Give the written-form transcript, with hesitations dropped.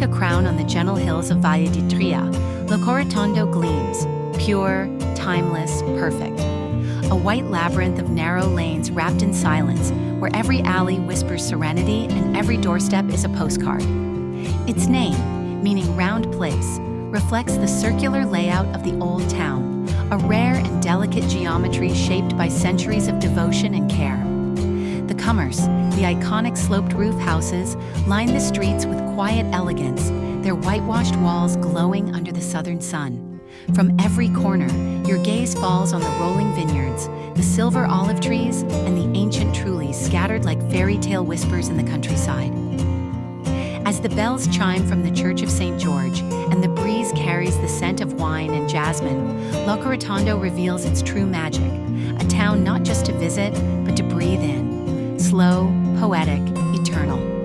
like a crown on the gentle hills of Valle di Tria, Locorotondo gleams, pure, timeless, perfect. A white labyrinth of narrow lanes wrapped in silence, where every alley whispers serenity and every doorstep is a postcard. Its name, meaning round place, reflects the circular layout of the old town, a rare and delicate geometry shaped by centuries of devotion and care. The cummerse, the iconic sloped roof houses, line the streets with quiet elegance, their whitewashed walls glowing under the southern sun. From every corner, your gaze falls on the rolling vineyards, the silver olive trees, and the ancient trulli scattered like fairy tale whispers in the countryside. As the bells chime from the Church of St. George and the breeze carries the scent of wine and jasmine, Locorotondo reveals its true magic, a town not just to visit, but to breathe in. Slow, poetic, eternal.